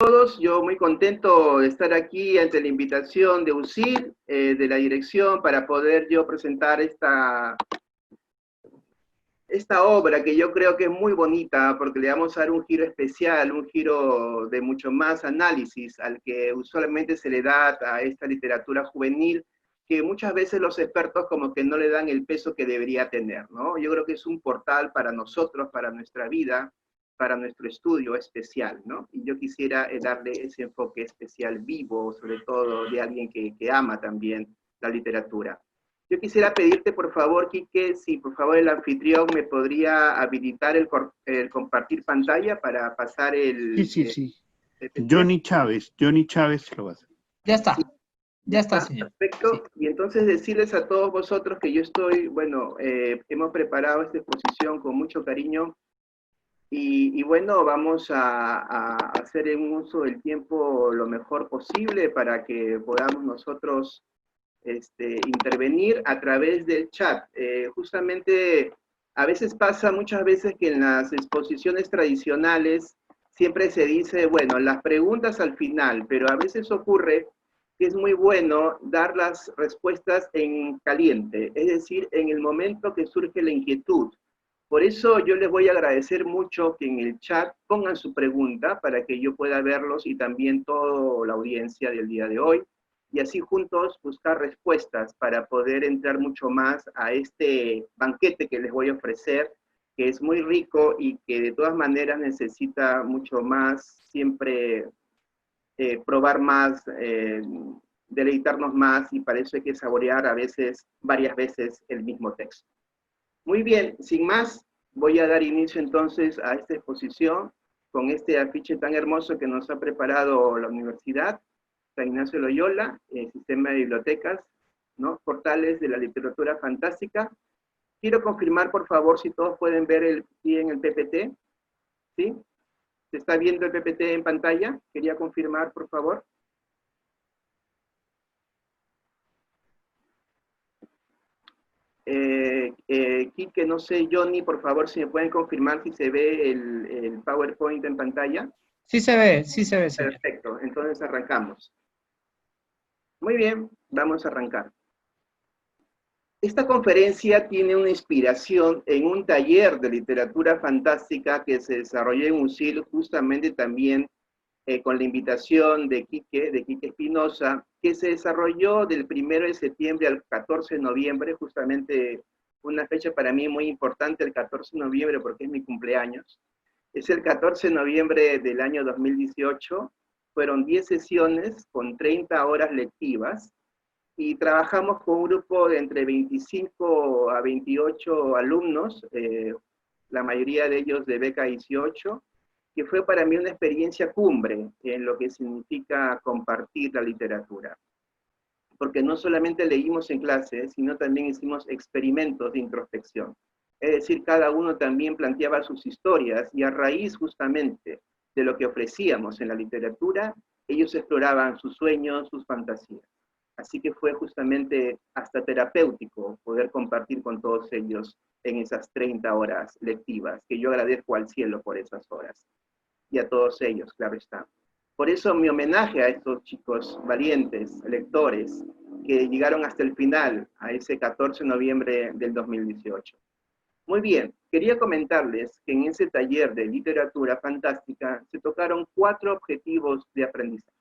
todos, yo muy contento de estar aquí ante la invitación de UCIL, de la dirección, para poder yo presentar esta obra que yo creo que es muy bonita, porque le vamos a dar un giro especial, un giro de mucho más análisis al que usualmente se le da a esta literatura juvenil, que muchas veces los expertos como que no le dan el peso que debería tener, ¿no? Yo creo que es un portal para nosotros, para nuestra vida, para nuestro estudio especial, ¿no? Y yo quisiera darle ese enfoque especial vivo, sobre todo de alguien que ama también la literatura. Yo quisiera pedirte, por favor, Quique, si por favor el anfitrión me podría habilitar el compartir pantalla para pasar Sí. PPT. Johnny Chávez lo va a hacer. Ya está, señor. Perfecto. Sí. Y entonces decirles a todos vosotros que yo estoy, bueno, hemos preparado esta exposición con mucho cariño y bueno, vamos a hacer un uso del tiempo lo mejor posible para que podamos nosotros intervenir a través del chat. Justamente, a veces pasa muchas veces que en las exposiciones tradicionales siempre se dice, bueno, las preguntas al final, pero a veces ocurre que es muy bueno dar las respuestas en caliente, es decir, en el momento que surge la inquietud. Por eso yo les voy a agradecer mucho que en el chat pongan su pregunta para que yo pueda verlos y también toda la audiencia del día de hoy, y así juntos buscar respuestas para poder entrar mucho más a este banquete que les voy a ofrecer, que es muy rico y que de todas maneras necesita mucho más, siempre probar más, deleitarnos más, y para eso hay que saborear a veces, varias veces el mismo texto. Muy bien, sin más, voy a dar inicio entonces a esta exposición con este afiche tan hermoso que nos ha preparado la Universidad San Ignacio de Loyola, el sistema de bibliotecas, ¿no? Portales de la literatura fantástica. Quiero confirmar, por favor, si todos pueden ver bien el PPT, ¿sí? ¿Se está viendo el PPT en pantalla? Quería confirmar, por favor. Quique, no sé, Johnny, por favor, si me pueden confirmar si se ve el PowerPoint en pantalla. Sí se ve, señor. Perfecto, entonces arrancamos. Muy bien, vamos a arrancar. Esta conferencia tiene una inspiración en un taller de literatura fantástica que se desarrolló en UCIL justamente también con la invitación de Quique Espinosa, que se desarrolló del 1 de septiembre al 14 de noviembre, justamente una fecha para mí muy importante, el 14 de noviembre, porque es mi cumpleaños. Es el 14 de noviembre del año 2018, fueron 10 sesiones con 30 horas lectivas, y trabajamos con un grupo de entre 25 a 28 alumnos, la mayoría de ellos de beca 18, que fue para mí una experiencia cumbre en lo que significa compartir la literatura. Porque no solamente leímos en clase, sino también hicimos experimentos de introspección. Es decir, cada uno también planteaba sus historias, y a raíz justamente de lo que ofrecíamos en la literatura, ellos exploraban sus sueños, sus fantasías. Así que fue justamente hasta terapéutico poder compartir con todos ellos en esas 30 horas lectivas, que yo agradezco al cielo por esas horas. Y a todos ellos, claro está. Por eso mi homenaje a estos chicos valientes, lectores, que llegaron hasta el final, a ese 14 de noviembre del 2018. Muy bien, quería comentarles que en ese taller de literatura fantástica se tocaron 4 objetivos de aprendizaje.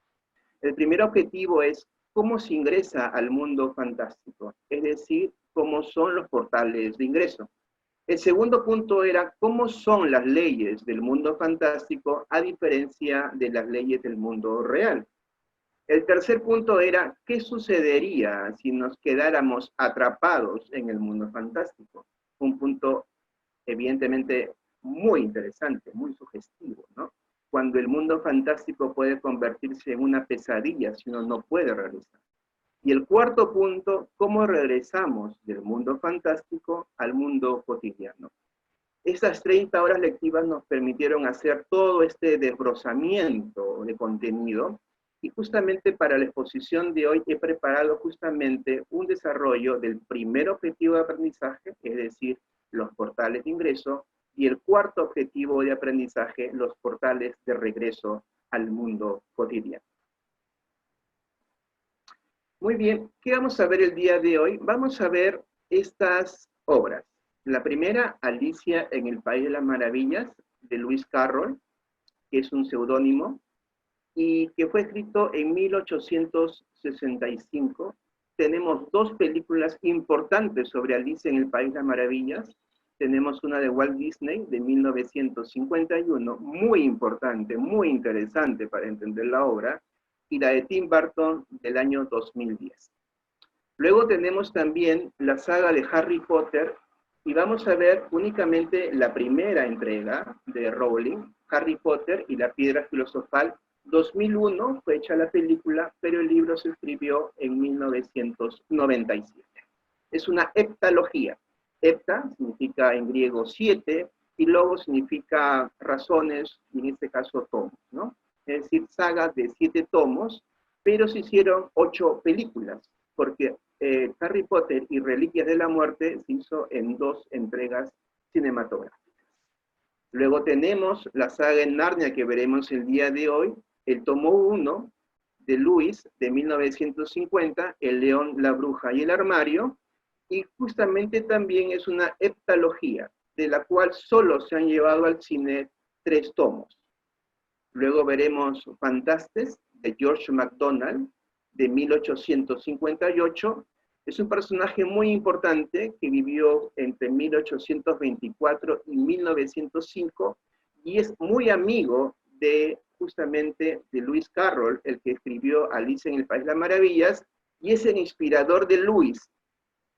El primer objetivo es cómo se ingresa al mundo fantástico, es decir, cómo son los portales de ingreso. El segundo punto era cómo son las leyes del mundo fantástico a diferencia de las leyes del mundo real. El tercer punto era qué sucedería si nos quedáramos atrapados en el mundo fantástico. Un punto evidentemente muy interesante, muy sugestivo, ¿no? Cuando el mundo fantástico puede convertirse en una pesadilla si uno no puede regresar. Y el cuarto punto, ¿cómo regresamos del mundo fantástico al mundo cotidiano? Esas 30 horas lectivas nos permitieron hacer todo este desbrozamiento de contenido, y justamente para la exposición de hoy he preparado justamente un desarrollo del primer objetivo de aprendizaje, es decir, los portales de ingreso, y el cuarto objetivo de aprendizaje, los portales de regreso al mundo cotidiano. Muy bien, ¿qué vamos a ver el día de hoy? Vamos a ver estas obras. La primera, Alicia en el País de las Maravillas, de Lewis Carroll, que es un seudónimo, y que fue escrito en 1865. Tenemos dos películas importantes sobre Alicia en el País de las Maravillas. Tenemos una de Walt Disney de 1951, muy importante, muy interesante para entender la obra, y la de Tim Burton del año 2010. Luego tenemos también la saga de Harry Potter, y vamos a ver únicamente la primera entrega de Rowling, Harry Potter y la Piedra Filosofal. 2001 fue hecha la película, pero el libro se escribió en 1997. Es una heptalogía. Hepta significa en griego 7, y logo significa razones, y en este caso tomos, ¿no? Es decir, saga de 7 tomos, pero se hicieron 8 películas, porque Harry Potter y Reliquias de la Muerte se hizo en 2 entregas cinematográficas. Luego tenemos la saga en Narnia que veremos el día de hoy, el tomo 1 de Lewis de 1950, El león, la bruja y el armario, y justamente también es una heptalogía, de la cual solo se han llevado al cine 3 tomos. Luego veremos Fantastes, de George MacDonald, de 1858. Es un personaje muy importante que vivió entre 1824 y 1905, y es muy amigo de justamente de Lewis Carroll, el que escribió Alicia en el País de las Maravillas, y es el inspirador de Lewis,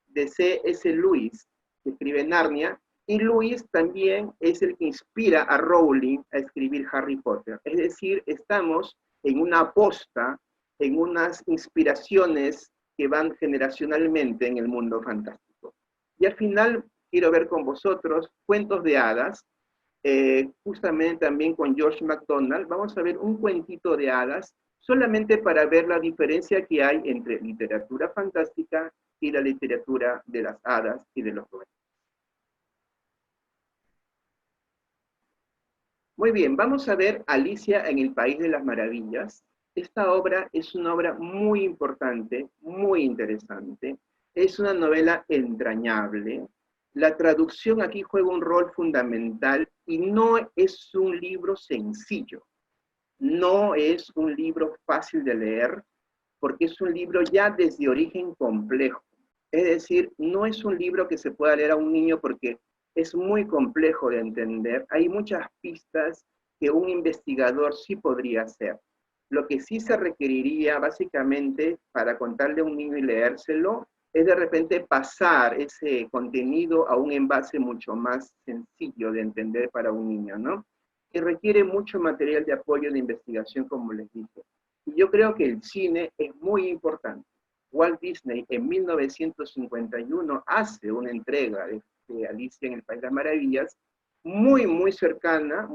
de C.S. Lewis, que escribe Narnia, y Lewis también es el que inspira a Rowling a escribir Harry Potter. Es decir, estamos en una aposta, en unas inspiraciones que van generacionalmente en el mundo fantástico. Y al final quiero ver con vosotros cuentos de hadas, justamente también con George MacDonald. Vamos a ver un cuentito de hadas, solamente para ver la diferencia que hay entre literatura fantástica y la literatura de las hadas y de los duendes. Muy bien, vamos a ver Alicia en el País de las Maravillas. Esta obra es una obra muy importante, muy interesante. Es una novela entrañable. La traducción aquí juega un rol fundamental y no es un libro sencillo. No es un libro fácil de leer, porque es un libro ya desde origen complejo. Es decir, no es un libro que se pueda leer a un niño porque es muy complejo de entender. Hay muchas pistas que un investigador sí podría hacer. Lo que sí se requeriría básicamente para contarle a un niño y leérselo es de repente pasar ese contenido a un envase mucho más sencillo de entender para un niño, ¿no? Que requiere mucho material de apoyo de investigación, como les dije. Y yo creo que el cine es muy importante. Walt Disney en 1951 hace una entrega de Alicia en el País de las Maravillas muy cercana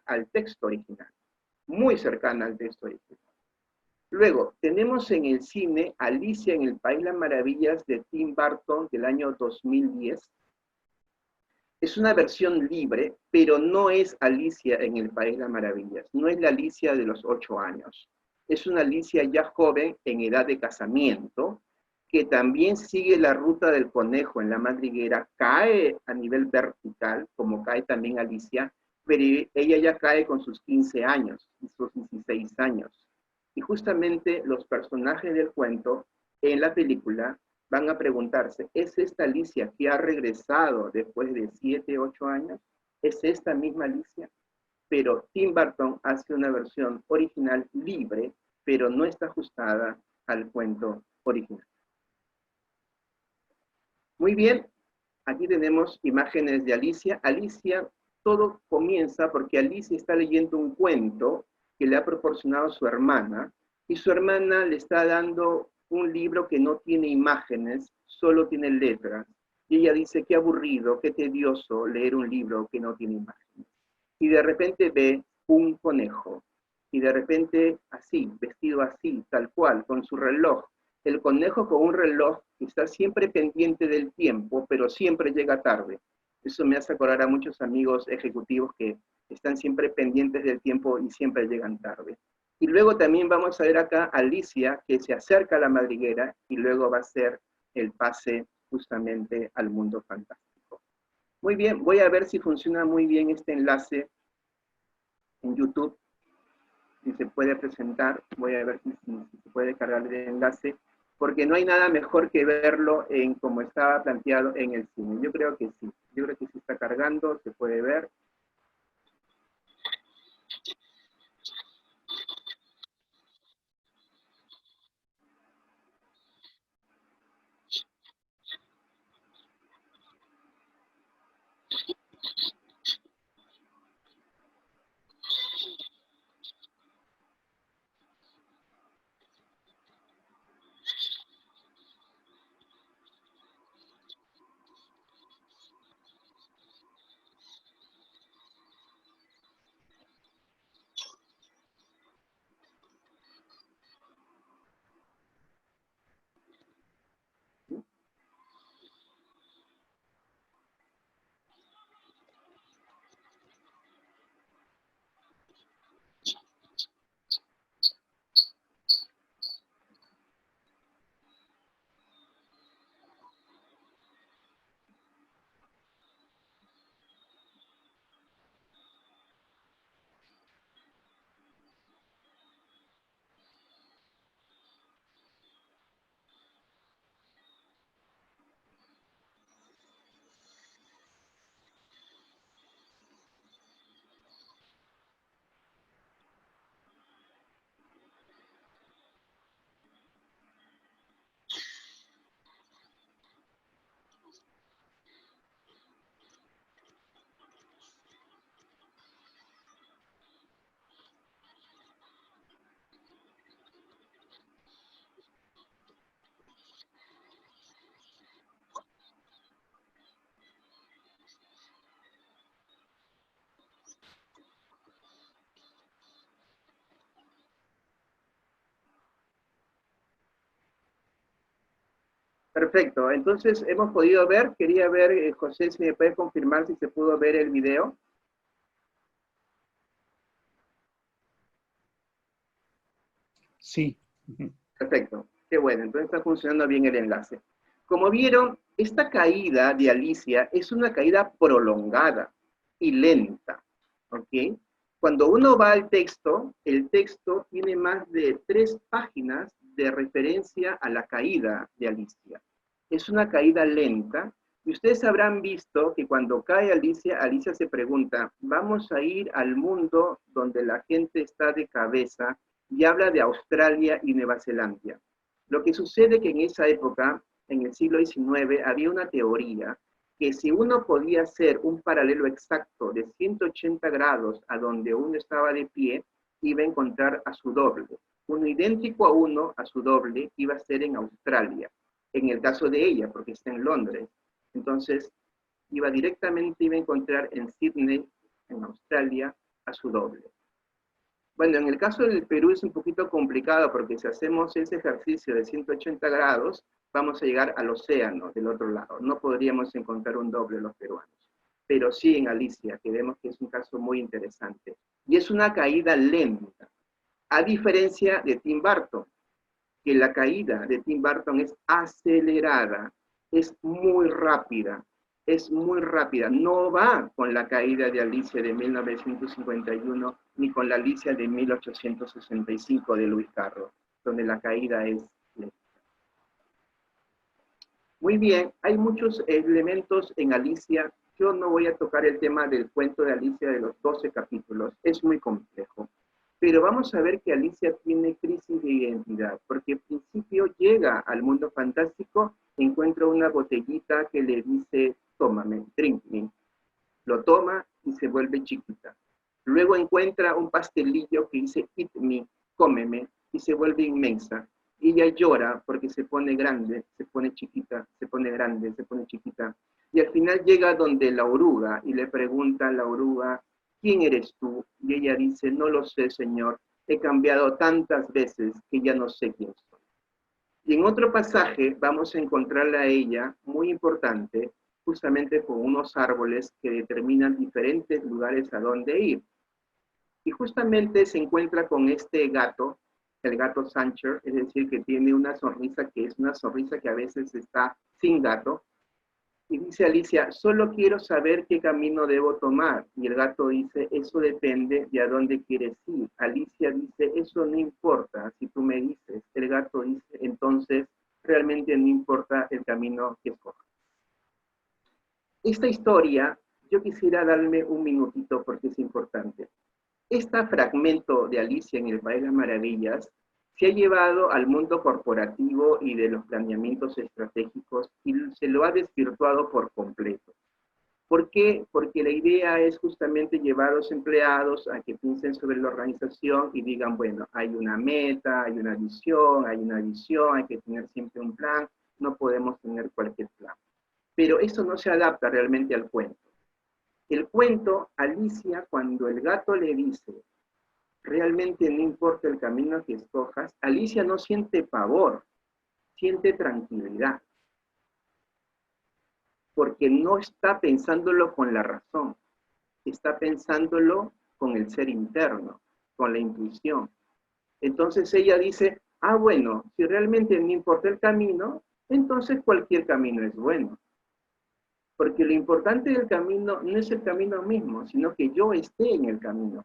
al texto original. Muy cercana al texto original. Luego, tenemos en el cine Alicia en el País de las Maravillas de Tim Burton del año 2010. Es una versión libre, pero no es Alicia en el País de las Maravillas. No es la Alicia de los 8 años. Es una Alicia ya joven, en edad de casamiento, que también sigue la ruta del conejo en la madriguera, cae a nivel vertical, como cae también Alicia, pero ella ya cae con sus 15 años, y sus 16 años. Y justamente los personajes del cuento, en la película, van a preguntarse, ¿es esta Alicia que ha regresado después de 7, 8 años? ¿Es esta misma Alicia? Pero Tim Burton hace una versión original libre, pero no está ajustada al cuento original. Muy bien, aquí tenemos imágenes de Alicia. Alicia, todo comienza porque Alicia está leyendo un cuento que le ha proporcionado su hermana, y su hermana le está dando un libro que no tiene imágenes, solo tiene letras. Y ella dice, qué aburrido, qué tedioso leer un libro que no tiene imágenes. Y de repente ve un conejo, y de repente así, vestido así, tal cual, con su reloj. El conejo con un reloj que está siempre pendiente del tiempo, pero siempre llega tarde. Eso me hace acordar a muchos amigos ejecutivos que están siempre pendientes del tiempo y siempre llegan tarde. Y luego también vamos a ver acá a Alicia, que se acerca a la madriguera y luego va a hacer el pase justamente al mundo fantástico. Muy bien, voy a ver si funciona muy bien este enlace en YouTube, si se puede presentar, voy a ver si se puede cargar el enlace, porque no hay nada mejor que verlo en como estaba planteado en el cine. Yo creo que sí está cargando, se puede ver. Perfecto, entonces hemos podido ver, quería ver, José, si me puede confirmar si se pudo ver el video. Sí. Perfecto, qué bueno, entonces está funcionando bien el enlace. Como vieron, esta caída de Alicia es una caída prolongada y lenta, ¿ok? Cuando uno va al texto, el texto tiene más de 3 páginas de referencia a la caída de Alicia. Es una caída lenta, y ustedes habrán visto que cuando cae Alicia, Alicia se pregunta, ¿vamos a ir al mundo donde la gente está de cabeza? Y habla de Australia y Nueva Zelanda. Lo que sucede que en esa época, en el siglo XIX, había una teoría que si uno podía hacer un paralelo exacto de 180 grados a donde uno estaba de pie, iba a encontrar a su doble. Uno idéntico a uno, a su doble, iba a ser en Australia. En el caso de ella, porque está en Londres. Entonces, iba a encontrar en Sydney, en Australia, a su doble. Bueno, en el caso del Perú es un poquito complicado porque si hacemos ese ejercicio de 180 grados, vamos a llegar al océano del otro lado. No podríamos encontrar un doble los peruanos. Pero sí en Alicia, que vemos que es un caso muy interesante. Y es una caída lenta, a diferencia de Tim Burton, que la caída de Tim Burton es acelerada, es muy rápida, no va con la caída de Alicia de 1951, ni con la Alicia de 1865 de Lewis Carroll, donde la caída es lenta. Muy bien, hay muchos elementos en Alicia. Yo no voy a tocar el tema del cuento de Alicia de los 12 capítulos, es muy complejo. Pero vamos a ver que Alicia tiene crisis de identidad, porque al principio llega al mundo fantástico, encuentra una botellita que le dice, tómame, drink me. Lo toma y se vuelve chiquita. Luego encuentra un pastelillo que dice, eat me, cómeme, y se vuelve inmensa. Y ella llora porque se pone grande, se pone chiquita, se pone grande, se pone chiquita. Y al final llega donde la oruga y le pregunta a la oruga, ¿quién eres tú? Y ella dice, no lo sé, Señor, he cambiado tantas veces que ya no sé quién soy. Y en otro pasaje vamos a encontrarla a ella, muy importante, justamente con unos árboles que determinan diferentes lugares a dónde ir. Y justamente se encuentra con este gato, el gato Sancher, es decir, que tiene una sonrisa que es una sonrisa que a veces está sin gato. Y dice Alicia, solo quiero saber qué camino debo tomar. Y el gato dice, eso depende de a dónde quieres ir. Alicia dice, eso no importa si tú me dices. El gato dice, entonces realmente no importa el camino que escojas. Esta historia, yo quisiera darme un minutito porque es importante. Este fragmento de Alicia en el País de las Maravillas se ha llevado al mundo corporativo y de los planeamientos estratégicos y se lo ha desvirtuado por completo. ¿Por qué? Porque la idea es justamente llevar a los empleados a que piensen sobre la organización y digan, bueno, hay una meta, hay una visión, hay que tener siempre un plan, no podemos tener cualquier plan. Pero eso no se adapta realmente al cuento. El cuento, Alicia, cuando el gato le dice, realmente no importa el camino que escojas, Alicia no siente pavor, siente tranquilidad. Porque no está pensándolo con la razón, está pensándolo con el ser interno, con la intuición. Entonces ella dice, ah, bueno, si realmente no importa el camino, entonces cualquier camino es bueno. Porque lo importante del camino no es el camino mismo, sino que yo esté en el camino.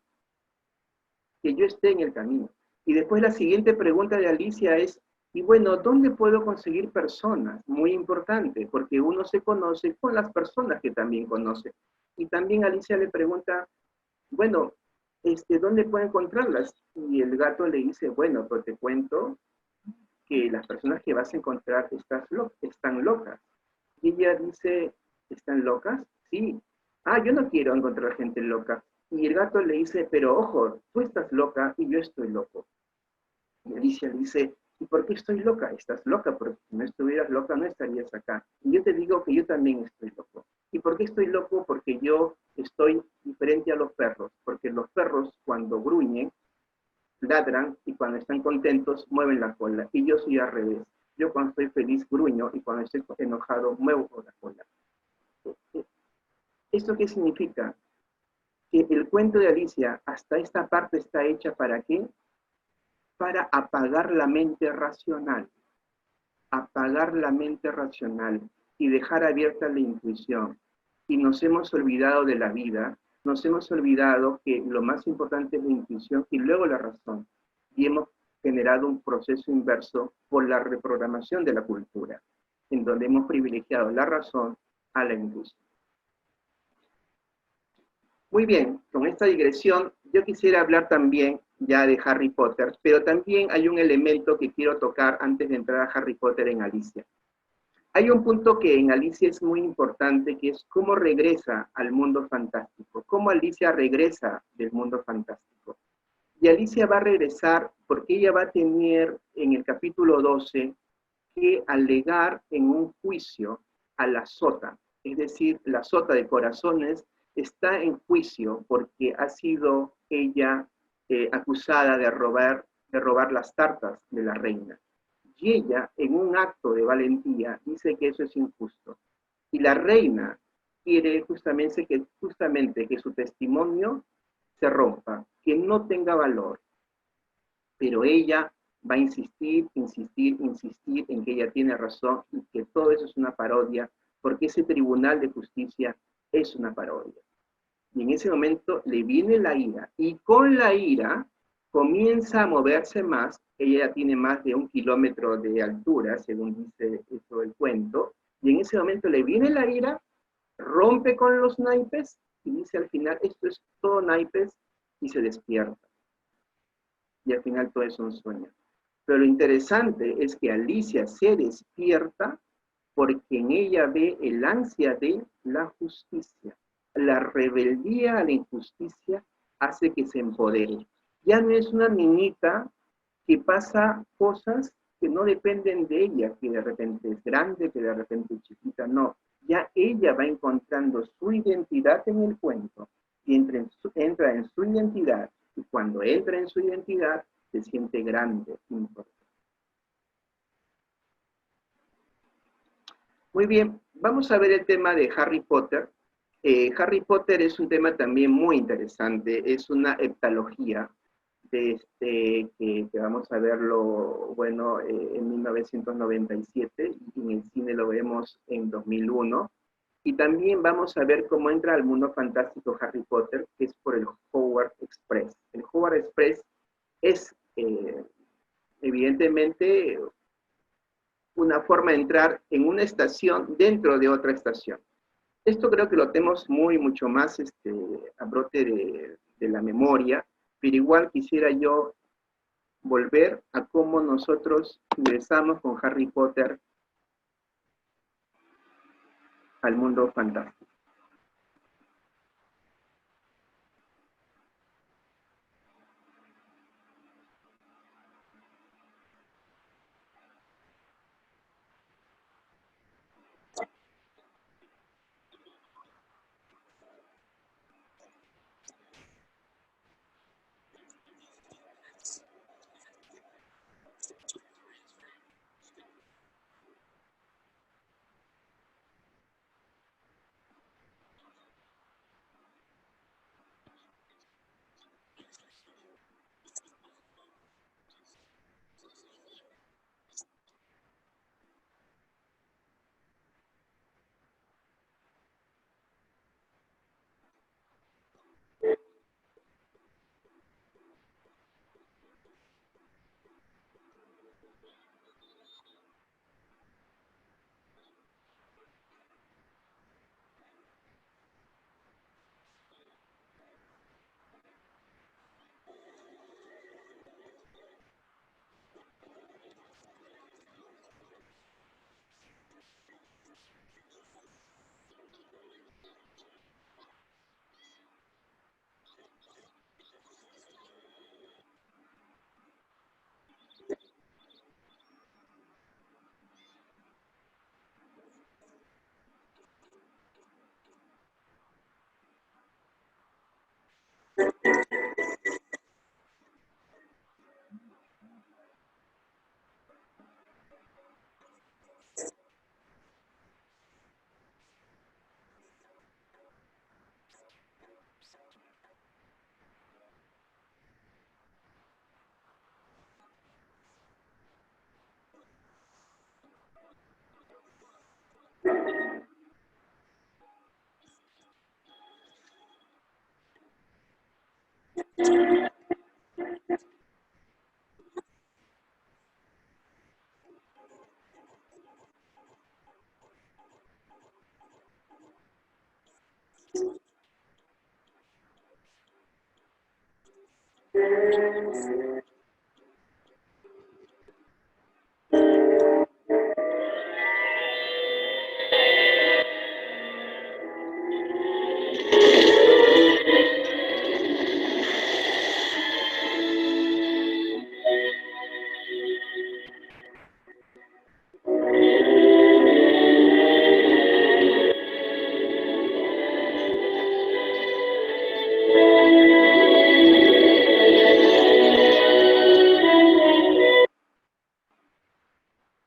Que yo esté en el camino. Y después la siguiente pregunta de Alicia es, y bueno, ¿dónde puedo conseguir personas? Muy importante, porque uno se conoce con las personas que también conoce. Y también Alicia le pregunta, bueno, ¿dónde puedo encontrarlas? Y el gato le dice, bueno, pues te cuento que las personas que vas a encontrar están locas. Y ella dice, ¿están locas? Sí. Ah, yo no quiero encontrar gente loca. Y el gato le dice, pero ojo, tú estás loca y yo estoy loco. Y Alicia le dice, ¿y por qué estoy loca? Estás loca, porque si no estuvieras loca no estarías acá. Y yo te digo que yo también estoy loco. ¿Y por qué estoy loco? Porque yo estoy diferente a los perros. Porque los perros cuando gruñen, ladran y cuando están contentos mueven la cola. Y yo soy al revés. Yo cuando estoy feliz gruño y cuando estoy enojado muevo la cola. ¿Esto qué significa? Que el cuento de Alicia hasta esta parte está hecha ¿para qué? Para apagar la mente racional. Apagar la mente racional y dejar abierta la intuición. Y nos hemos olvidado de la vida, nos hemos olvidado que lo más importante es la intuición y luego la razón. Y hemos generado un proceso inverso por la reprogramación de la cultura, en donde hemos privilegiado la razón a la intuición. Muy bien, con esta digresión yo quisiera hablar también ya de Harry Potter, pero también hay un elemento que quiero tocar antes de entrar a Harry Potter en Alicia. Hay un punto que en Alicia es muy importante, que es cómo regresa al mundo fantástico, cómo Alicia regresa del mundo fantástico. Y Alicia va a regresar porque ella va a tener en el capítulo 12 que alegar en un juicio a la sota, es decir, la sota de corazones está en juicio porque ha sido ella acusada de robar las tartas de la reina. Y ella, en un acto de valentía, dice que eso es injusto. Y la reina quiere justamente que su testimonio se rompa, que no tenga valor. Pero ella va a insistir en que ella tiene razón y que todo eso es una parodia, porque ese tribunal de justicia es una parodia. Y en ese momento le viene la ira, y con la ira comienza a moverse más. Ella ya tiene más de 1 kilómetro de altura, según dice eso el cuento, y en ese momento le viene la ira, rompe con los naipes, y dice al final, esto es todo naipes, y se despierta. Y al final todo es un sueño. Pero lo interesante es que Alicia se despierta porque en ella ve el ansia de la justicia. La rebeldía a la injusticia hace que se empodere. Ya no es una niñita que pasa cosas que no dependen de ella, que de repente es grande, que de repente es chiquita, no. Ya ella va encontrando su identidad en el cuento y entra en su identidad, y cuando entra en su identidad se siente grande, importante. Muy bien, vamos a ver el tema de Harry Potter. Harry Potter es un tema también muy interesante, es una heptalogía que vamos a verlo, bueno, en 1997, y en el cine lo vemos en 2001, y también vamos a ver cómo entra al mundo fantástico Harry Potter, que es por el Hogwarts Express. El Hogwarts Express es, evidentemente, una forma de entrar en una estación dentro de otra estación. Esto creo que lo tenemos mucho más a brote de la memoria, pero igual quisiera yo volver a cómo nosotros ingresamos con Harry Potter al mundo fantástico.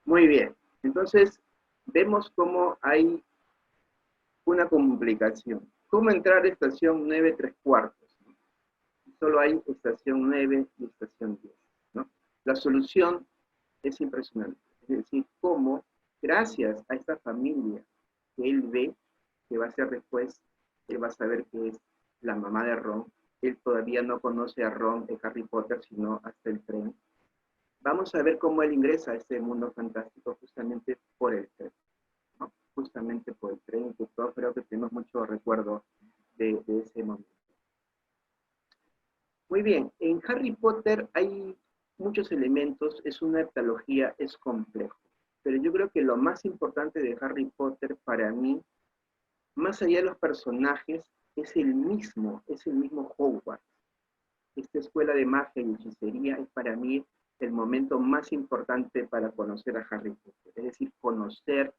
Muy bien, entonces vemos cómo hay una complicación. ¿Cómo entrar a estación 9 3/4? Solo hay estación 9 y estación 10, ¿no? La solución es impresionante. Es decir, cómo, gracias a esta familia que él ve, que va a ser después, él va a saber que es la mamá de Ron, él todavía no conoce a Ron de Harry Potter, sino hasta el tren. Vamos a ver cómo él ingresa a este mundo fantástico justamente por el tren, ¿no? Justamente por el tren, que todos creo que tenemos mucho recuerdo de ese momento. Muy bien, en Harry Potter hay muchos elementos, es una heptalogía, es complejo. Pero yo creo que lo más importante de Harry Potter para mí, más allá de los personajes, es el mismo Hogwarts. Esta escuela de magia y hechicería es para mí el momento más importante para conocer a Harry Potter. Es decir, conocer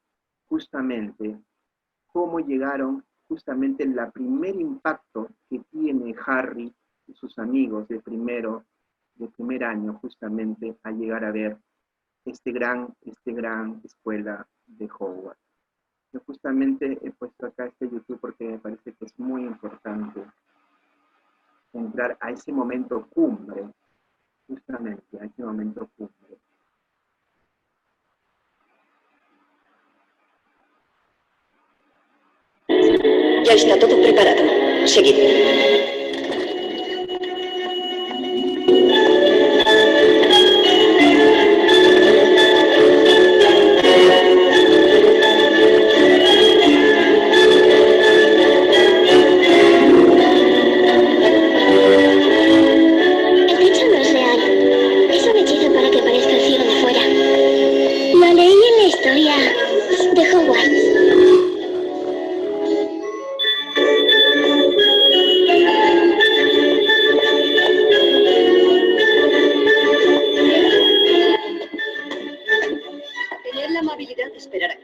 justamente cómo llegaron, justamente el primer impacto que tiene Harry y sus amigos de primer año, justamente a llegar a ver esta gran escuela de Hogwarts. Yo justamente he puesto acá este YouTube porque me parece que es muy importante entrar a ese momento cumbre, justamente a ese momento cumbre. Ya está todo preparado. Seguid. El techo no es real. Es un hechizo para que parezca el cielo de fuera. Lo leí en la historia de Hogwarts. Tened la amabilidad de esperar aquí.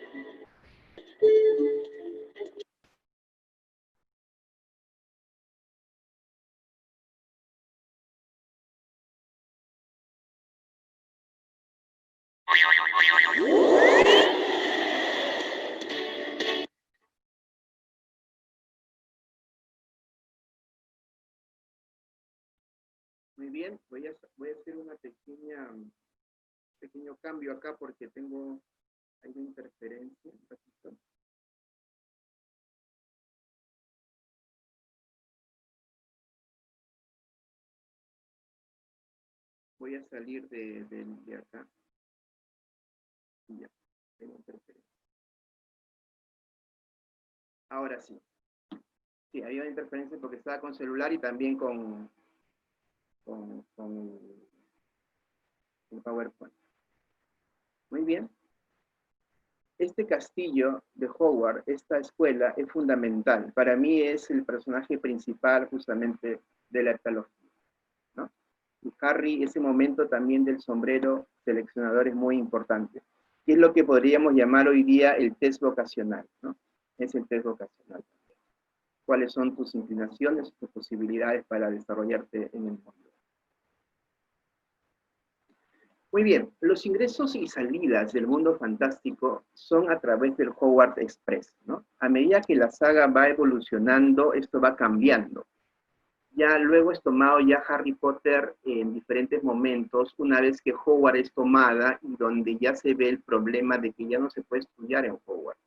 Muy bien, voy a hacer una pequeño cambio acá porque hay una interferencia. Un ratito. Voy a salir de acá. Y ya, tengo interferencia. Ahora sí. Sí, había una interferencia porque estaba con celular y también con el PowerPoint. Muy bien. Este castillo de Hogwarts, esta escuela, es fundamental. Para mí es el personaje principal justamente de la etología, ¿no? Y Harry, ese momento también del sombrero seleccionador es muy importante. Y es lo que podríamos llamar hoy día el test vocacional, ¿no? Es el test vocacional. ¿Cuáles son tus inclinaciones, tus posibilidades para desarrollarte en el mundo? Muy bien, los ingresos y salidas del mundo fantástico son a través del Hogwarts Express, ¿no? A medida que la saga va evolucionando, esto va cambiando. Ya luego es tomado ya Harry Potter en diferentes momentos, una vez que Hogwarts es tomada y donde ya se ve el problema de que ya no se puede estudiar en Hogwarts.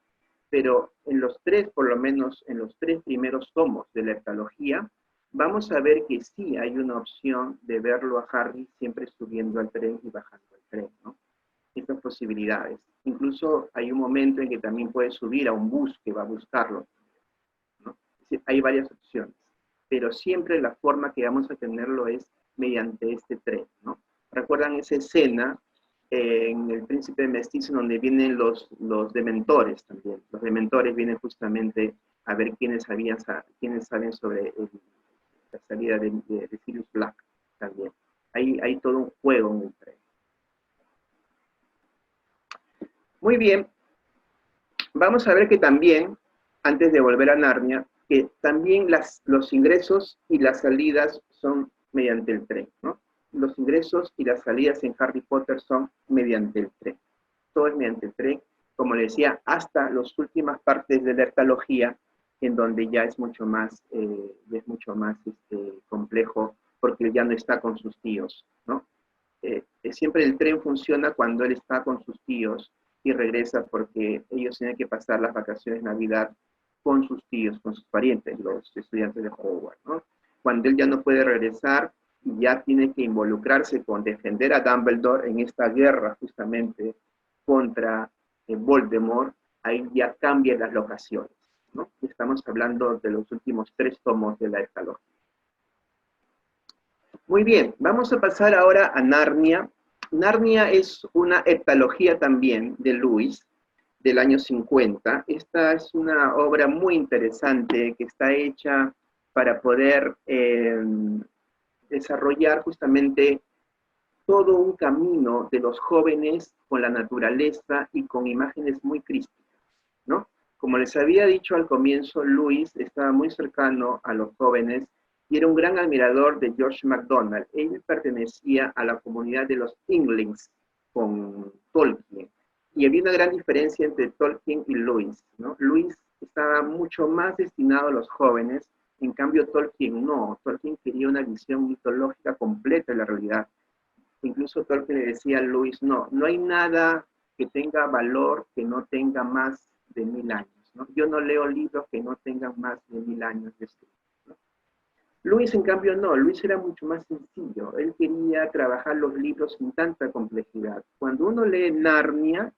Pero en los tres, por lo menos en los tres primeros tomos de la etología, vamos a ver que sí hay una opción de verlo a Harry siempre subiendo al tren y bajando al tren, ¿no? Estas posibilidades. Incluso hay un momento en que también puede subir a un bus que va a buscarlo, ¿no? Es decir, hay varias opciones, pero siempre la forma que vamos a tenerlo es mediante este tren, ¿no? ¿Recuerdan esa escena en El Príncipe Mestizo donde vienen los dementores también? Los dementores vienen justamente a ver quiénes saben sobre la salida de Sirius Black también. Hay todo un juego en el tren. Muy bien. Vamos a ver que también, antes de volver a Narnia, que también los ingresos y las salidas son mediante el tren, ¿no? Los ingresos y las salidas en Harry Potter son mediante el tren. Todo es mediante el tren, como le decía, hasta las últimas partes de la etología, en donde ya es mucho más complejo, porque él ya no está con sus tíos, ¿no? Siempre el tren funciona cuando él está con sus tíos y regresa porque ellos tienen que pasar las vacaciones de Navidad con sus tíos, con sus parientes, los estudiantes de Hogwarts, ¿no? Cuando él ya no puede regresar, ya tiene que involucrarse con defender a Dumbledore en esta guerra justamente contra Voldemort, ahí ya cambian las locaciones, ¿no? Estamos hablando de los últimos 3 tomos de la etología. Muy bien, vamos a pasar ahora a Narnia. Narnia es una etología también de Lewis, del año 50. Esta es una obra muy interesante que está hecha para poder desarrollar justamente todo un camino de los jóvenes con la naturaleza y con imágenes muy crísticas, ¿no? Como les había dicho al comienzo, Lewis estaba muy cercano a los jóvenes y era un gran admirador de George MacDonald. Él pertenecía a la comunidad de los Inklings con Tolkien. Y había una gran diferencia entre Tolkien y Lewis, ¿no? Lewis estaba mucho más destinado a los jóvenes, en cambio Tolkien no. Tolkien quería una visión mitológica completa de la realidad. Incluso Tolkien le decía a Lewis, no hay nada que tenga valor que no tenga más de 1000 años, ¿no? Yo no leo libros que no tengan más de 1000 años de escrito, ¿no? Lewis, en cambio, no. Lewis era mucho más sencillo. Él quería trabajar los libros sin tanta complejidad. Cuando uno lee Narnia,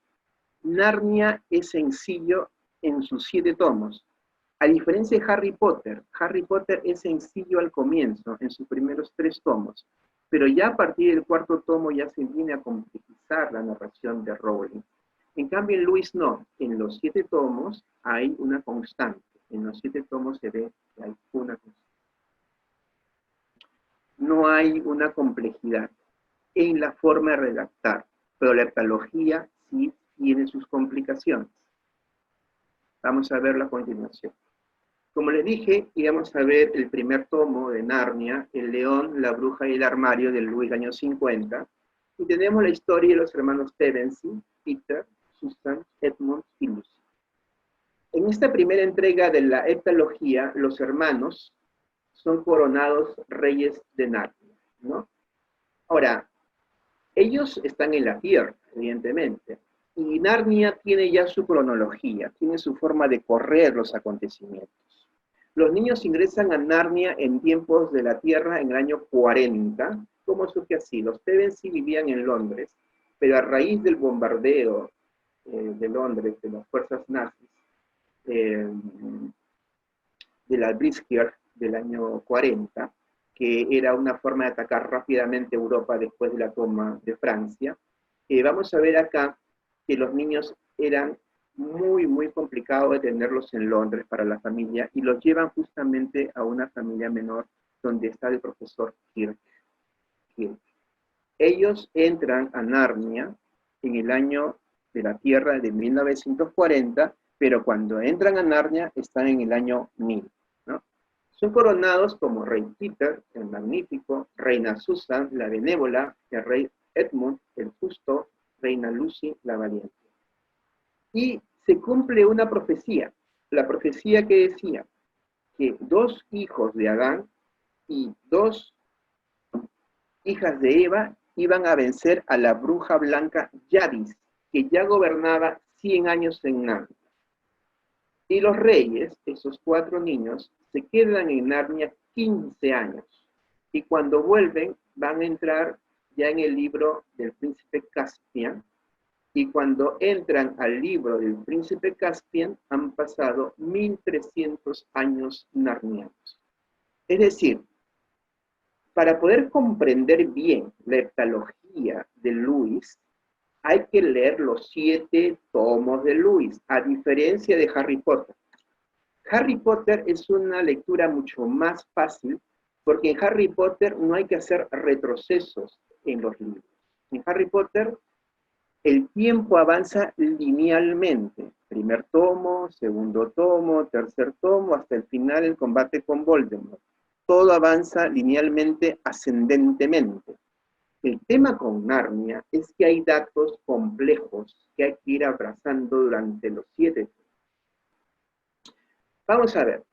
Narnia es sencillo en sus 7 tomos. A diferencia de Harry Potter es sencillo al comienzo, en sus primeros 3 tomos. Pero ya a partir del 4.º tomo ya se viene a complejizar la narración de Rowling. En cambio, en Lewis no. En los 7 tomos hay una constante. En los 7 tomos se ve que hay una constante. No hay una complejidad en la forma de redactar, pero la heptalogía sí tiene sus complicaciones. Vamos a verlo a continuación. Como les dije, íbamos a ver el primer tomo de Narnia, El león, la bruja y el armario, de Lewis, año 50, y tenemos la historia de los hermanos Pevensey, Peter, Susan, Edmund y Lucy. En esta primera entrega de la heptalogía, los hermanos son coronados reyes de Narnia, ¿no? Ahora, ellos están en la Tierra, evidentemente, y Narnia tiene ya su cronología, tiene su forma de correr los acontecimientos. Los niños ingresan a Narnia en tiempos de la Tierra en el año 40. ¿Cómo surge así? Los Pevensey vivían en Londres, pero a raíz del bombardeo de Londres, de las fuerzas nazis, de la Blitzkrieg del año 40, que era una forma de atacar rápidamente Europa después de la toma de Francia, vamos a ver acá que los niños eran muy complicado de tenerlos en Londres para la familia, y los llevan justamente a una familia menor donde está el profesor Kirk. Ellos entran a Narnia en el año de la Tierra de 1940, pero cuando entran a Narnia están en el año 1000, ¿no? Son coronados como Rey Peter, el Magnífico, Reina Susan, la Benévola, el Rey Edmund, el Justo, Reina Lucy, la Valiente. Y se cumple una profecía, la profecía que decía que 2 hijos de Adán y 2 hijas de Eva iban a vencer a la bruja blanca Yadis, que ya gobernaba 100 años en Narnia. Y los reyes, esos 4 niños, se quedan en Narnia 15 años. Y cuando vuelven, van a entrar ya en el libro del príncipe Caspian. Y cuando entran al libro del príncipe Caspian, han pasado 1300 años narnianos. Es decir, para poder comprender bien la heptalogía de Lewis, hay que leer los 7 tomos de Lewis, a diferencia de Harry Potter. Harry Potter es una lectura mucho más fácil, porque en Harry Potter no hay que hacer retrocesos en los libros. En Harry Potter, el tiempo avanza linealmente. Primer tomo, segundo tomo, tercer tomo, hasta el final el combate con Voldemort. Todo avanza linealmente, ascendentemente. El tema con Narnia es que hay datos complejos que hay que ir abrazando durante los 7. Vamos a ver.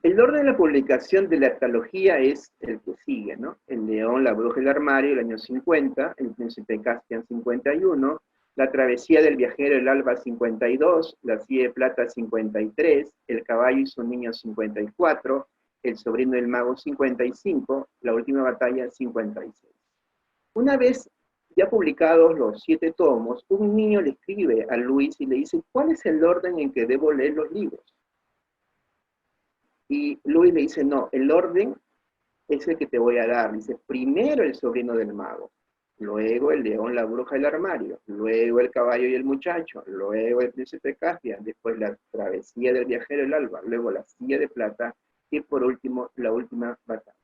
El orden de la publicación de la heptalogía es el que sigue, ¿no? El león, la bruja y el armario, el año 50, el príncipe Caspian 51, la travesía del viajero el alba 52, la silla de plata 53, el caballo y su niño 54, el sobrino del mago 55, la última batalla 56. Una vez ya publicados los 7 tomos, un niño le escribe a Lewis y le dice, ¿cuál es el orden en que debo leer los libros? Y Lewis le dice, no, el orden es el que te voy a dar. Dice, primero el sobrino del mago, luego el león, la bruja y el armario, luego el caballo y el muchacho, luego el príncipe Caspian, después la travesía del viajero el alba, luego la silla de plata y por último la última batalla.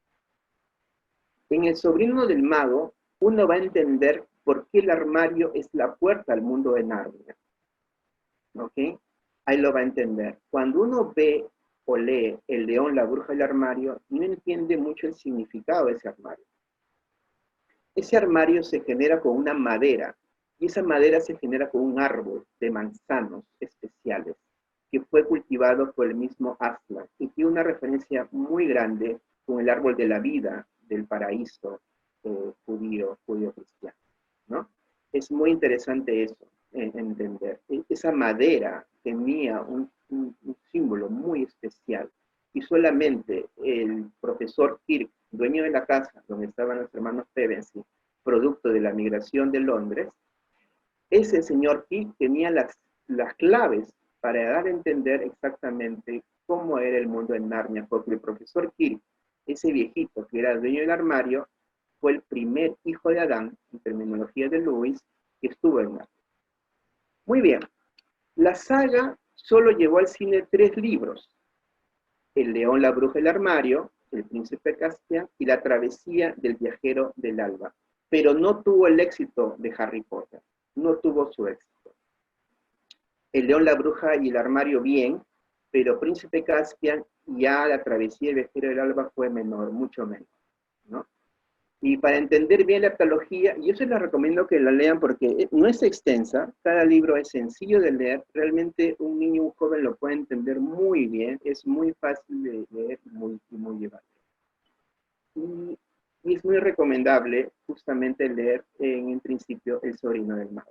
En el sobrino del mago, uno va a entender por qué el armario es la puerta al mundo de Narnia. ¿Ok? Ahí lo va a entender. Cuando uno ve o lee El león, la bruja y el armario, no entiende mucho el significado de ese armario. Ese armario se genera con una madera, Y esa madera se genera con un árbol de manzanos especiales que fue cultivado por el mismo Aslan y tiene una referencia muy grande con el árbol de la vida del paraíso judío cristiano, ¿no? Es muy interesante eso, entender. Esa madera tenía un símbolo muy especial y solamente el profesor Kirk, dueño de la casa donde estaban los hermanos Pevensey, producto de la migración de Londres, ese señor Kirk tenía las claves para dar a entender exactamente cómo era el mundo en Narnia, porque el profesor Kirk, ese viejito que era el dueño del armario, fue el primer hijo de Adán, en terminología de Lewis, que estuvo en Narnia. Muy bien, la saga solo llevó al cine 3 libros: El león, la bruja y el armario, El príncipe Caspian y La travesía del viajero del alba. Pero no tuvo el éxito de Harry Potter, no tuvo su éxito. El león, la bruja y el armario bien, pero Príncipe Caspian ya La travesía del viajero del alba fue menor, mucho menos, ¿no? Y para entender bien la heptalogía, yo se les recomiendo que la lean porque no es extensa, cada libro es sencillo de leer, realmente un niño, un joven lo puede entender muy bien, es muy fácil de leer y muy llevable. Y es muy recomendable justamente leer en principio El sobrino del mago.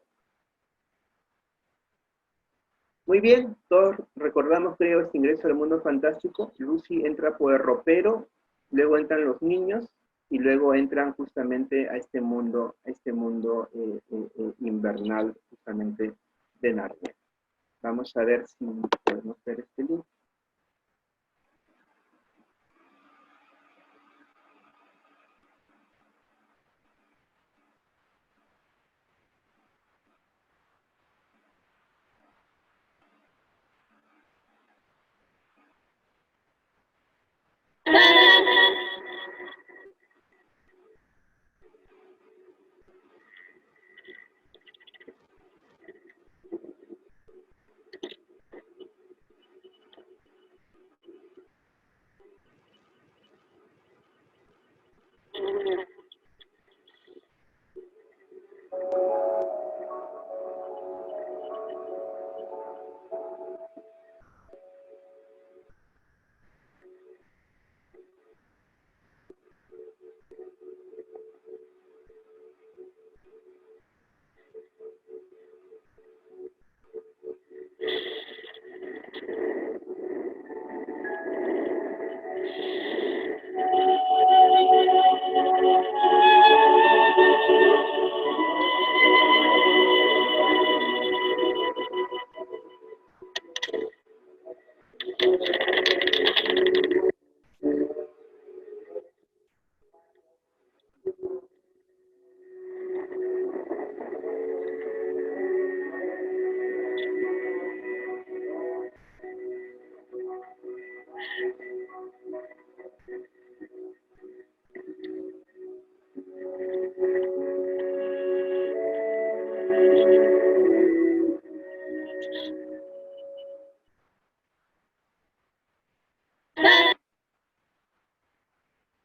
Muy bien, todos recordamos, creo, este ingreso al mundo fantástico. Lucy entra por el ropero, luego entran los niños, y luego entran justamente a este mundo invernal, justamente de Narnia. Vamos a ver si podemos ver este link.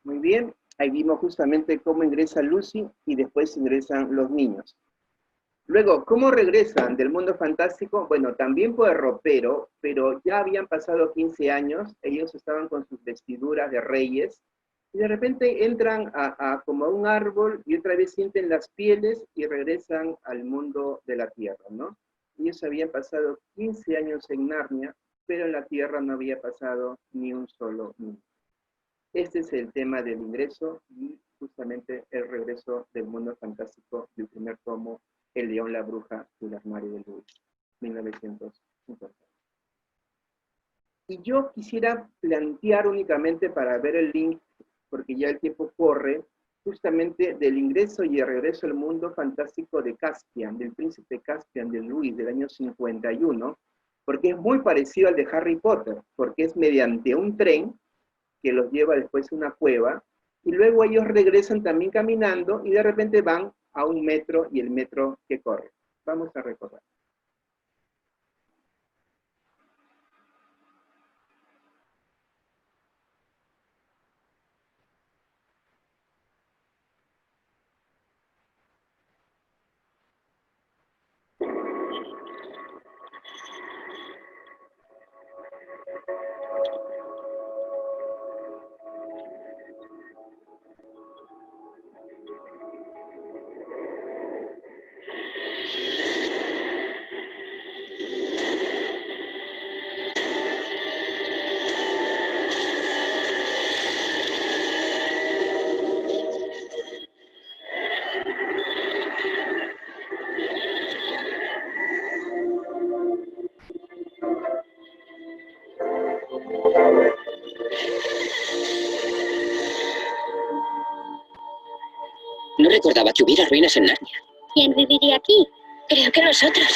Muy bien, ahí vimos justamente cómo ingresa Lucy y después ingresan los niños. Luego, ¿cómo regresan del mundo fantástico? Bueno, también por el ropero, pero ya habían pasado 15 años, ellos estaban con sus vestiduras de reyes, y de repente entran como a un árbol y otra vez sienten las pieles y regresan al mundo de la tierra, ¿no? Ellos habían pasado 15 años en Narnia, pero en la tierra no había pasado ni un solo minuto. Este es el tema del ingreso y justamente el regreso del mundo fantástico del primer tomo, El león, la bruja y el armario de Lewis, 1950. Y yo quisiera plantear únicamente para ver el link, porque ya el tiempo corre, justamente del ingreso y el regreso al mundo fantástico de Caspian, del príncipe Caspian de Lewis del año 51, porque es muy parecido al de Harry Potter, porque es mediante un tren que los lleva después a una cueva, y luego ellos regresan también caminando, y de repente van a un metro, y el metro que corre. Vamos a recordar. No recordaba que hubiera ruinas en Narnia. ¿Quién viviría aquí? Creo que nosotros.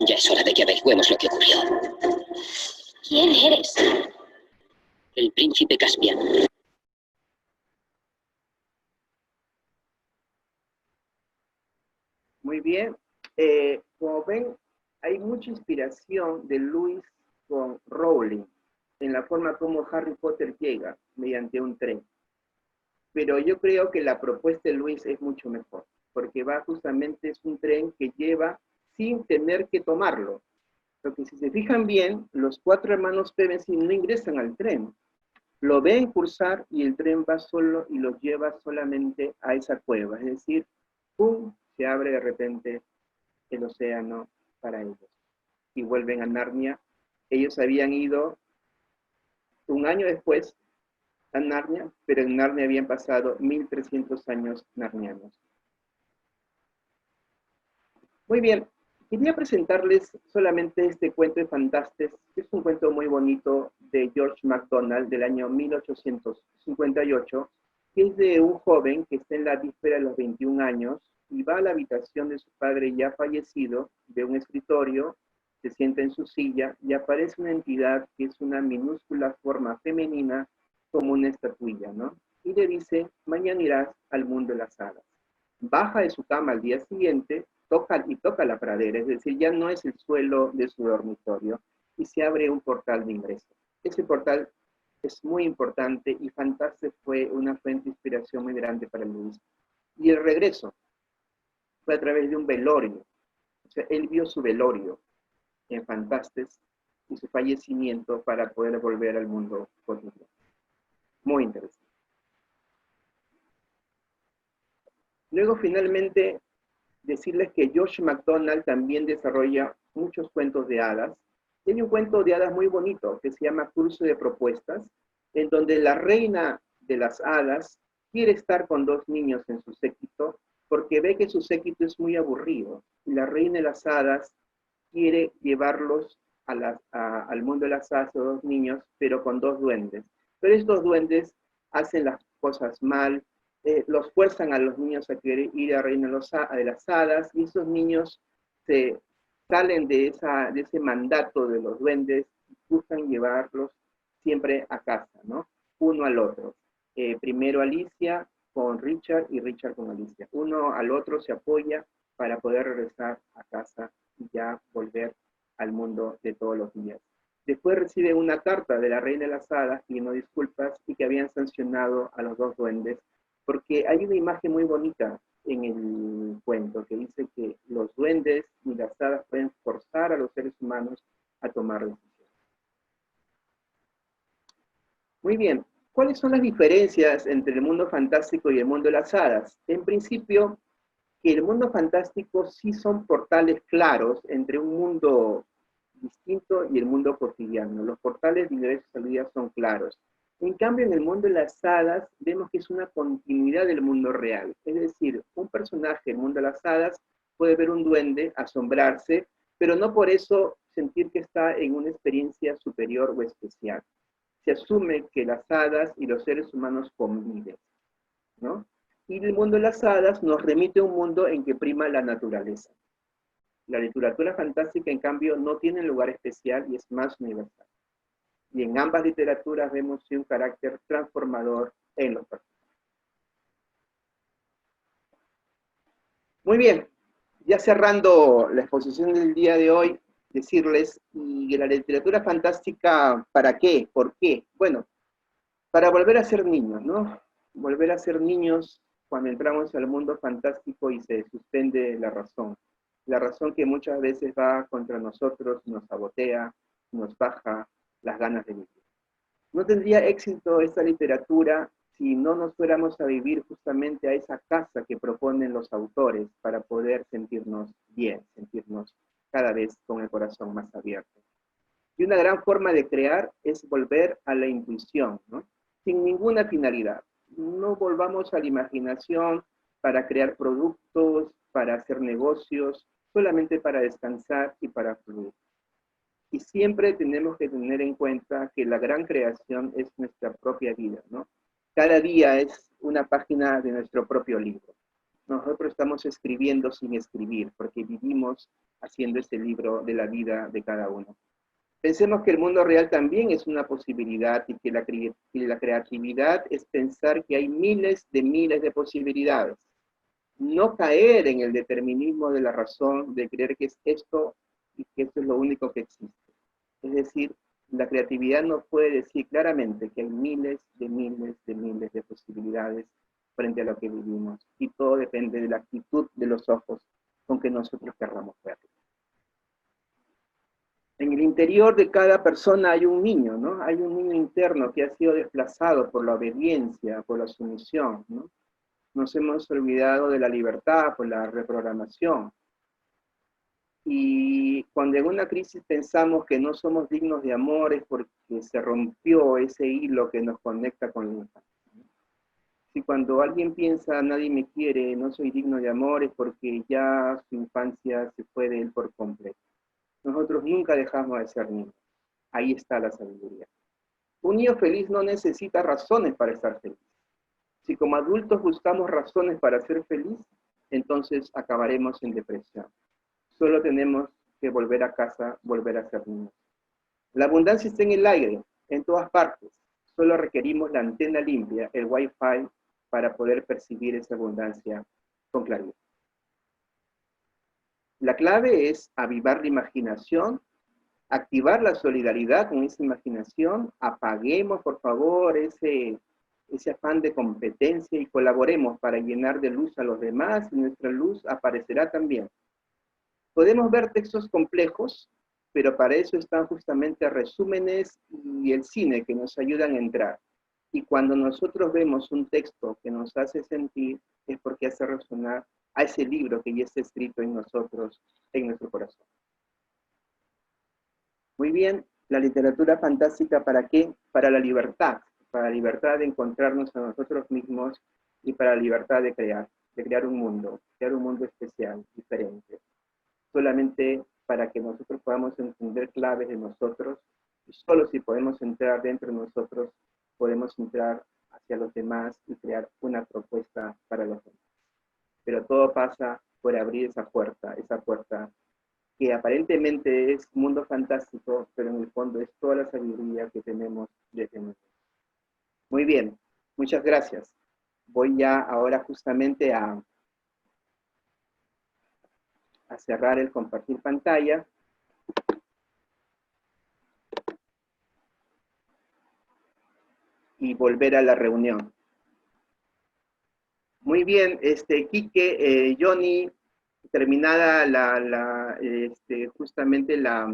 Ya es hora de que averigüemos lo que ocurrió. ¿Quién eres? El príncipe Caspian. Muy bien. Como ven, hay mucha inspiración de Lewis con Rowling en la forma como Harry Potter llega mediante un tren. Pero yo creo que la propuesta de Lewis es mucho mejor, porque va justamente, es un tren que lleva sin tener que tomarlo. Porque si se fijan bien, los 4 hermanos Pevensie no ingresan al tren. Lo ven cursar y el tren va solo y los lleva solamente a esa cueva. Es decir, ¡pum!, se abre de repente el océano para ellos. Y vuelven a Narnia. Ellos habían ido un año después a Narnia, pero en Narnia habían pasado 1300 años narnianos. Muy bien, quería presentarles solamente este cuento de Fantastes, que es un cuento muy bonito de George MacDonald del año 1858, que es de un joven que está en la víspera de los 21 años y va a la habitación de su padre ya fallecido, de un escritorio, se sienta en su silla y aparece una entidad que es una minúscula forma femenina como una estatuilla, ¿no? Y le dice, mañana irás al mundo de las hadas. Baja de su cama al día siguiente, toca la pradera, es decir, ya no es el suelo de su dormitorio, y se abre un portal de ingreso. Ese portal es muy importante y Fantastes fue una fuente de inspiración muy grande para Lewis. Y el regreso fue a través de un velorio. O sea, él vio su velorio en Fantastes y su fallecimiento para poder volver al mundo cotidiano. Muy interesante. Luego, finalmente, decirles que George MacDonald también desarrolla muchos cuentos de hadas. Tiene un cuento de hadas muy bonito que se llama Curso de Propuestas, en donde la reina de las hadas quiere estar con 2 niños en su séquito porque ve que su séquito es muy aburrido. Y la reina de las hadas quiere llevarlos al mundo de las hadas a 2 niños, pero con 2 duendes. Pero estos duendes hacen las cosas mal, los fuerzan a los niños a querer ir a reina de las hadas, y esos niños se salen de ese mandato de los duendes y buscan llevarlos siempre a casa, ¿no? Uno al otro. Primero Alicia con Richard y Richard con Alicia. Uno al otro se apoya para poder regresar a casa y ya volver al mundo de todos los días. Después recibe una carta de la reina de las hadas pidiendo disculpas y que habían sancionado a los 2 duendes, porque hay una imagen muy bonita en el cuento que dice que los duendes y las hadas pueden forzar a los seres humanos a tomar decisiones. Muy bien, ¿cuáles son las diferencias entre el mundo fantástico y el mundo de las hadas? En principio, que el mundo fantástico sí son portales claros entre un mundo distinto y el mundo cotidiano. Los portales de ingreso y salida son claros. En cambio, en el mundo de las hadas, vemos que es una continuidad del mundo real. Es decir, un personaje del mundo de las hadas puede ver un duende, asombrarse, pero no por eso sentir que está en una experiencia superior o especial. Se asume que las hadas y los seres humanos conviven, ¿no? Y el mundo de las hadas nos remite a un mundo en que prima la naturaleza. La literatura fantástica, en cambio, no tiene lugar especial y es más universal. Y en ambas literaturas vemos un carácter transformador en los personajes. Muy bien, ya cerrando la exposición del día de hoy, decirles, y la literatura fantástica, ¿para qué? ¿Por qué? Bueno, para volver a ser niños, ¿no? Volver a ser niños cuando entramos al mundo fantástico y se suspende la razón. La razón que muchas veces va contra nosotros, nos sabotea, nos baja las ganas de vivir. No tendría éxito esta literatura si no nos fuéramos a vivir justamente a esa casa que proponen los autores para poder sentirnos bien, sentirnos cada vez con el corazón más abierto. Y una gran forma de crear es volver a la intuición, ¿no? Sin ninguna finalidad. No volvamos a la imaginación para crear productos, para hacer negocios, solamente para descansar y para fluir. Y siempre tenemos que tener en cuenta que la gran creación es nuestra propia vida, ¿no? Cada día es una página de nuestro propio libro. Nosotros estamos escribiendo sin escribir, porque vivimos haciendo ese libro de la vida de cada uno. Pensemos que el mundo real también es una posibilidad y que la creatividad es pensar que hay miles de posibilidades. No caer en el determinismo de la razón, de creer que es esto y que esto es lo único que existe. Es decir, la creatividad nos puede decir claramente que hay miles de posibilidades frente a lo que vivimos. Y todo depende de la actitud de los ojos con que nosotros querramos verlo. En el interior de cada persona hay un niño, ¿no? Hay un niño interno que ha sido desplazado por la obediencia, por la sumisión, ¿no? Nos hemos olvidado de la libertad, por la reprogramación. Y cuando en una crisis pensamos que no somos dignos de amor es porque se rompió ese hilo que nos conecta con la infancia. Si cuando alguien piensa, nadie me quiere, no soy digno de amor, es porque ya su infancia se fue de él por completo. Nosotros nunca dejamos de ser niños. Ahí está la sabiduría. Un niño feliz no necesita razones para estar feliz. Si como adultos buscamos razones para ser feliz, entonces acabaremos en depresión. Solo tenemos que volver a casa, volver a ser niños. La abundancia está en el aire, en todas partes. Solo requerimos la antena limpia, el Wi-Fi, para poder percibir esa abundancia con claridad. La clave es avivar la imaginación, activar la solidaridad con esa imaginación, apaguemos por favor ese afán de competencia y colaboremos para llenar de luz a los demás y nuestra luz aparecerá también. Podemos ver textos complejos, pero para eso están justamente resúmenes y el cine que nos ayudan a entrar. Y cuando nosotros vemos un texto que nos hace sentir, es porque hace resonar a ese libro que ya está escrito en nosotros, en nuestro corazón. Muy bien, la literatura fantástica, ¿para qué? Para la libertad de encontrarnos a nosotros mismos y para la libertad de crear un mundo especial, diferente. Solamente para que nosotros podamos entender claves de nosotros, y solo si podemos entrar dentro de nosotros, podemos entrar hacia los demás y crear una propuesta para los demás. Pero todo pasa por abrir esa puerta que aparentemente es mundo fantástico, pero en el fondo es toda la sabiduría que tenemos desde nosotros. Muy bien, muchas gracias. Voy ya ahora justamente a cerrar el compartir pantalla. Y volver a la reunión. Muy bien, Quique, Johnny, terminada justamente la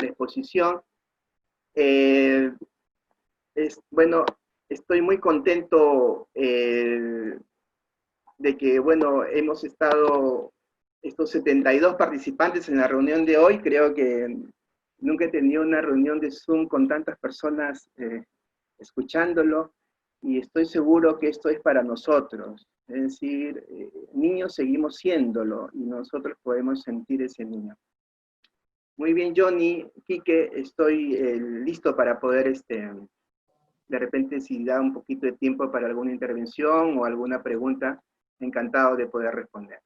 exposición. Bueno, estoy muy contento de que, bueno, hemos estado estos 72 participantes en la reunión de hoy. Creo que nunca he tenido una reunión de Zoom con tantas personas escuchándolo, y estoy seguro que esto es para nosotros. Es decir, niños seguimos siéndolo, y nosotros podemos sentir ese niño. Muy bien, Johnny, Quique, estoy listo para poder, de repente, si da un poquito de tiempo para alguna intervención o alguna pregunta, encantado de poder responder.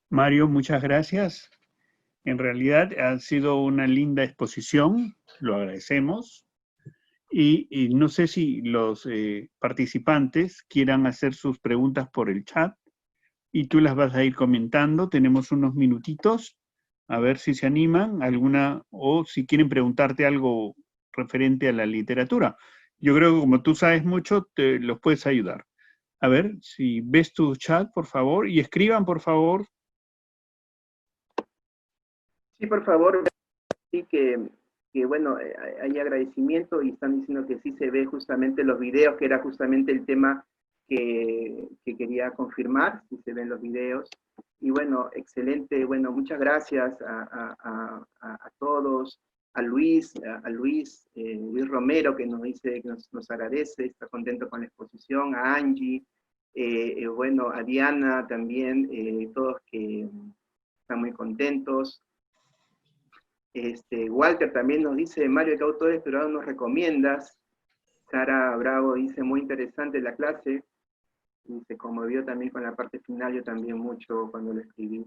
Mario, muchas gracias. En realidad ha sido una linda exposición, lo agradecemos. Y no sé si los participantes quieran hacer sus preguntas por el chat y tú las vas a ir comentando. Tenemos unos minutitos, a ver si se animan, alguna, o si quieren preguntarte algo referente a la literatura. Yo creo que como tú sabes mucho, te los puedes ayudar. A ver, si ves tu chat, por favor, y escriban, por favor. Sí, por favor, sí que bueno, hay agradecimiento y están diciendo que sí se ve justamente los videos, que era justamente el tema que quería confirmar, si se ven los videos. Y bueno, excelente, bueno, muchas gracias a todos, a Luis Romero, que nos dice, que nos agradece, está contento con la exposición, a Angie, bueno, a Diana también, todos que están muy contentos. Walter también nos dice, Mario, ¿qué autores peruanos nos recomiendas? Sara Bravo dice, muy interesante la clase, y se conmovió también con la parte final, yo también mucho cuando lo escribí.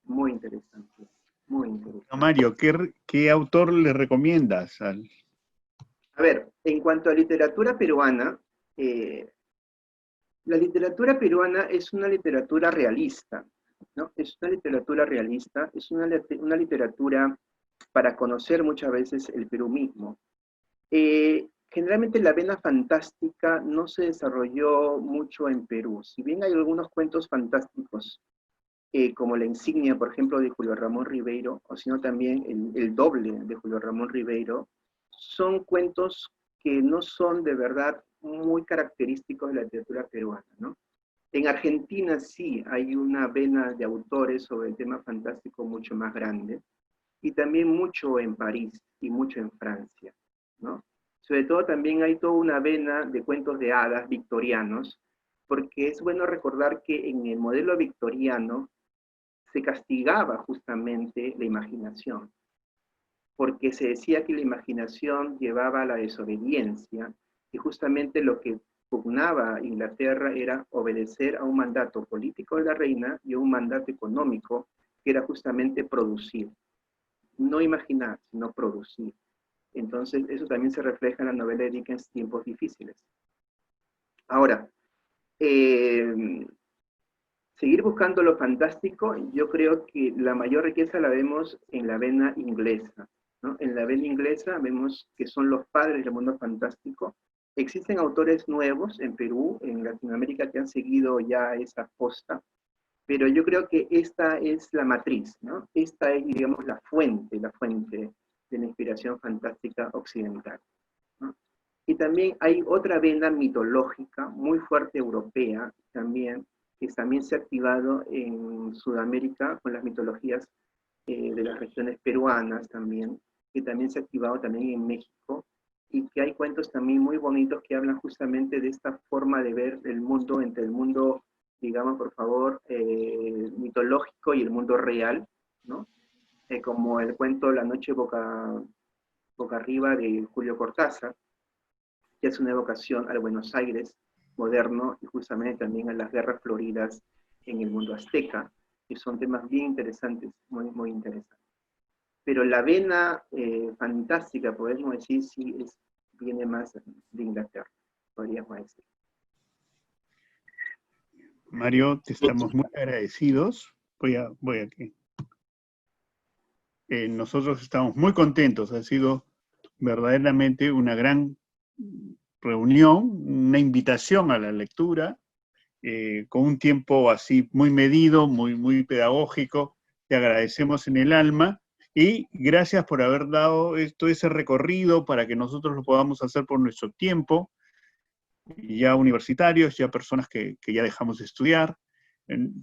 Muy interesante, muy interesante. Mario, ¿qué autor le recomiendas? A ver, en cuanto a literatura peruana, la literatura peruana es una literatura realista, ¿no? Es una literatura realista, es una literatura para conocer muchas veces el Perú mismo. Generalmente la vena fantástica no se desarrolló mucho en Perú. Si bien hay algunos cuentos fantásticos, como La Insignia, por ejemplo, de Julio Ramón Ribeiro, o sino también el Doble de Julio Ramón Ribeiro, son cuentos que no son de verdad muy característicos de la literatura peruana, ¿no? En Argentina sí hay una vena de autores sobre el tema fantástico mucho más grande, y también mucho en París y mucho en Francia, ¿no? Sobre todo también hay toda una vena de cuentos de hadas victorianos, porque es bueno recordar que en el modelo victoriano se castigaba justamente la imaginación, porque se decía que la imaginación llevaba a la desobediencia, y justamente lo que pugnaba Inglaterra era obedecer a un mandato político de la reina y a un mandato económico, que era justamente producir. No imaginar, sino producir. Entonces, eso también se refleja en la novela de Dickens, Tiempos Difíciles. Ahora, seguir buscando lo fantástico, yo creo que la mayor riqueza la vemos en la vena inglesa, ¿no? En la vena inglesa vemos que son los padres del mundo fantástico. Existen autores nuevos en Perú, en Latinoamérica, que han seguido ya esa posta, pero yo creo que esta es la matriz, ¿no? Esta es, digamos, la fuente de la inspiración fantástica occidental, ¿no? Y también hay otra vena mitológica muy fuerte europea también, que también se ha activado en Sudamérica con las mitologías de las regiones peruanas también, que también se ha activado también en México, y que hay cuentos también muy bonitos que hablan justamente de esta forma de ver el mundo, entre el mundo, digamos, por favor, mitológico y el mundo real, ¿no? Como el cuento La noche boca arriba de Julio Cortázar, que es una evocación al Buenos Aires moderno y justamente también a las guerras floridas en el mundo azteca, que son temas bien interesantes, muy, muy interesantes. Pero la vena fantástica, podemos decir, sí, viene más de Inglaterra, podríamos decir. Mario, te estamos muy agradecidos. Voy aquí. Nosotros estamos muy contentos, ha sido verdaderamente una gran reunión, una invitación a la lectura, con un tiempo así muy medido, muy pedagógico. Te agradecemos en el alma, y gracias por haber dado ese recorrido para que nosotros lo podamos hacer por nuestro tiempo, ya universitarios, ya personas que ya dejamos de estudiar.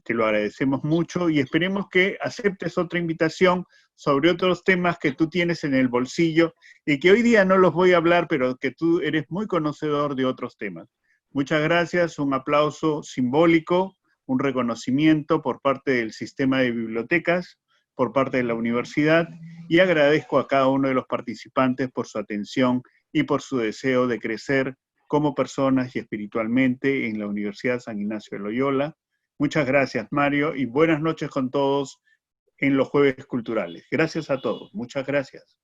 Te lo agradecemos mucho y esperemos que aceptes otra invitación sobre otros temas que tú tienes en el bolsillo y que hoy día no los voy a hablar, pero que tú eres muy conocedor de otros temas. Muchas gracias, un aplauso simbólico, un reconocimiento por parte del sistema de bibliotecas, por parte de la universidad, y agradezco a cada uno de los participantes por su atención y por su deseo de crecer como personas y espiritualmente en la Universidad San Ignacio de Loyola. Muchas gracias, Mario, y buenas noches con todos en los Jueves Culturales. Gracias a todos. Muchas gracias.